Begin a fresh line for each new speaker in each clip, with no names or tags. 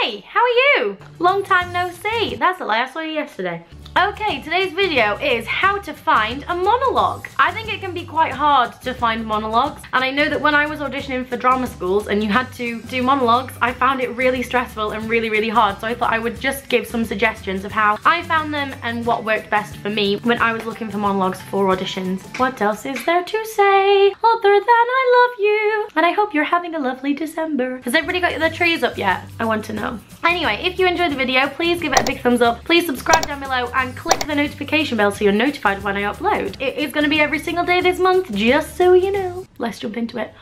Hey, how are you? Long time no see. That's a lie, I saw you yesterday. Okay, today's video is how to find a monologue. I think it can be quite hard to find monologues, and I know that when I was auditioning for drama schools and you had to do monologues, I found it really stressful and really hard, so I thought I would just give some suggestions of how I found them and what worked best for me when I was looking for monologues for auditions. What else is there to say other than I love you? And I hope you're having a lovely December. Has everybody got their trees up yet? I want to know. Anyway, if you enjoyed the video, please give it a big thumbs up. Please subscribe down below and click the notification bell so you're notified when I upload. It is going to be every single day this month, just so you know. Let's jump into it.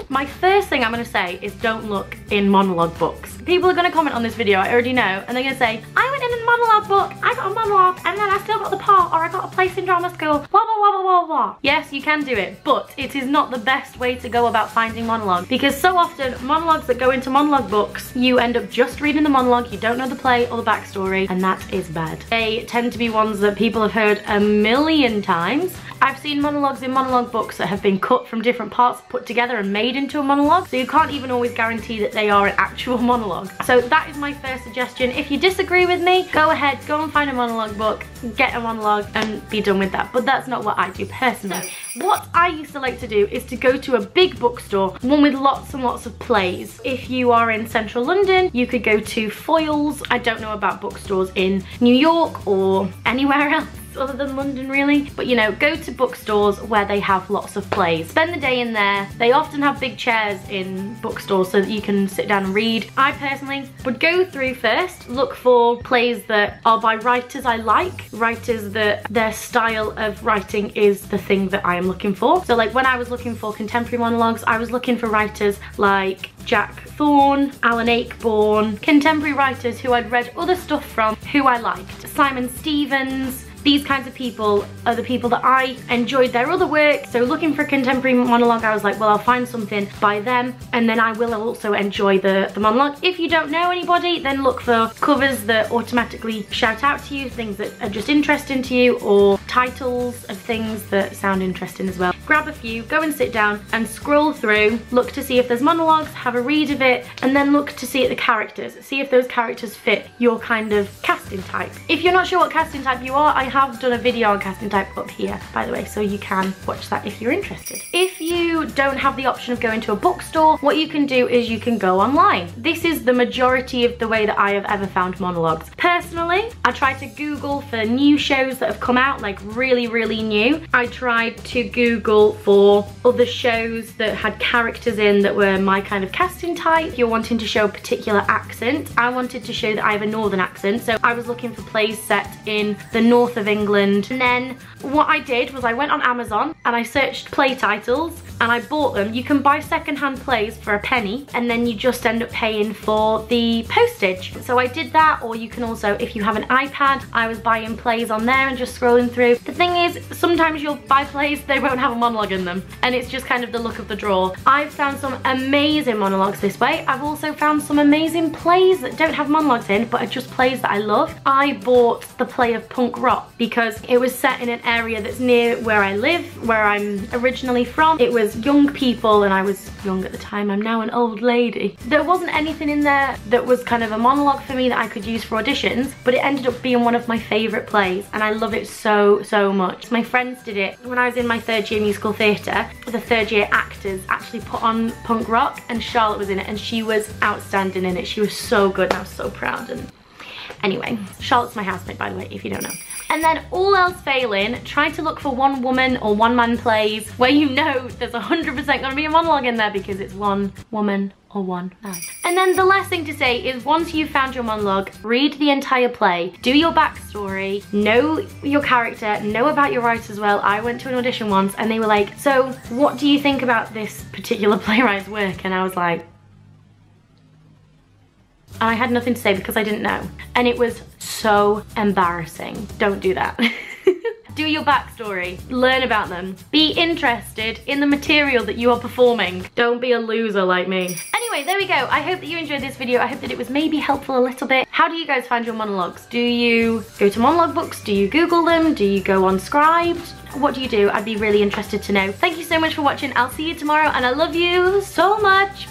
My first thing I'm going to say is don't look in monologue books. People are going to comment on this video, I already know, and they're going to say, I went in a monologue book, I got a monologue, and then I still got the part, or I got a place in drama school, blah blah blah blah blah blah. Yes, you can do it, but it is not the best way to go about finding monologue, because so often monologues that go into monologue books, you end up just reading the monologue, you don't know the play or the backstory, and that is bad. They tend to be ones that people have heard a million times. I've seen monologues in monologue books that have been cut from different parts, put together and made into a monologue, so you can't even always guarantee that they are an actual monologue. So that is my first suggestion. If you disagree with me, go ahead, go and find a monologue book, get a monologue and be done with that. But that's not what I do personally. What I used to like to do is to go to a big bookstore, one with lots and lots of plays. If you are in central London, you could go to Foyles. I don't know about bookstores in New York or anywhere else other than London really, but you know, go to bookstores where they have lots of plays. Spend the day in there. They often have big chairs in bookstores so that you can sit down and read. I personally would go through first, look for plays that are by writers I like, writers that their style of writing is the thing that I am looking for. So like when I was looking for contemporary monologues, I was looking for writers like Jack Thorne, Alan Ayckbourn, contemporary writers who I'd read other stuff from, who I liked. Simon Stevens. These kinds of people are the people that I enjoyed their other work. So looking for a contemporary monologue, I was like, well, I'll find something by them and then I will also enjoy the monologue. If you don't know anybody, then look for covers that automatically shout out to you, things that are just interesting to you, or titles of things that sound interesting as well. Grab a few, go and sit down and scroll through, look to see if there's monologues, have a read of it, and then look to see at the characters. See if those characters fit your kind of casting type. If you're not sure what casting type you are, I have done a video on casting type up here, by the way, so you can watch that if you're interested. If you don't have the option of going to a bookstore, what you can do is you can go online. This is the majority of the way that I have ever found monologues. Personally, I tried to Google for new shows that have come out, like really new. I tried to Google for other shows that had characters in that were my kind of casting type. If you're wanting to show a particular accent, I wanted to show that I have a northern accent, so I was looking for plays set in the north of England. And then what I did was I went on Amazon and I searched play titles and I bought them. You can buy secondhand plays for a penny and then you just end up paying for the postage. So I did that, or you can also, if you have an iPad, I was buying plays on there and just scrolling through. The thing is, sometimes you'll buy plays, they won't have a monologue in them, and it's just kind of the look of the drawer. I've found some amazing monologues this way. I've also found some amazing plays that don't have monologues in, but are just plays that I love. I bought the play of Punk Rock because it was set in an area that's near where I live, where I'm originally from. It was young people, and I was young at the time. I'm now an old lady. There wasn't anything in there that was kind of a monologue for me that I could use for auditions, but it ended up being one of my favourite plays, and I love it so much. My friends did it when I was in my third year musical theatre. The third year actors actually put on Punk Rock, and Charlotte was in it, and she was outstanding in it. She was so good, and I was so proud. And anyway, Charlotte's my housemate, by the way, if you don't know. And then all else failing, try to look for one woman or one man plays where you know there's 100% gonna be a monologue in there because it's one woman or one man. And then the last thing to say is once you've found your monologue, read the entire play, do your backstory, know your character, know about your writer as well. I went to an audition once and they were like, so what do you think about this particular playwright's work? And I was like, and I had nothing to say because I didn't know. And it was so embarrassing. Don't do that. Do your backstory, learn about them, be interested in the material that you are performing. Don't be a loser like me. Anyway, there we go. I hope that you enjoyed this video. I hope that it was maybe helpful a little bit. How do you guys find your monologues? Do you go to monologue books? Do you Google them? Do you go on Scribed? What do you do? I'd be really interested to know. Thank you so much for watching. I'll see you tomorrow and I love you so much.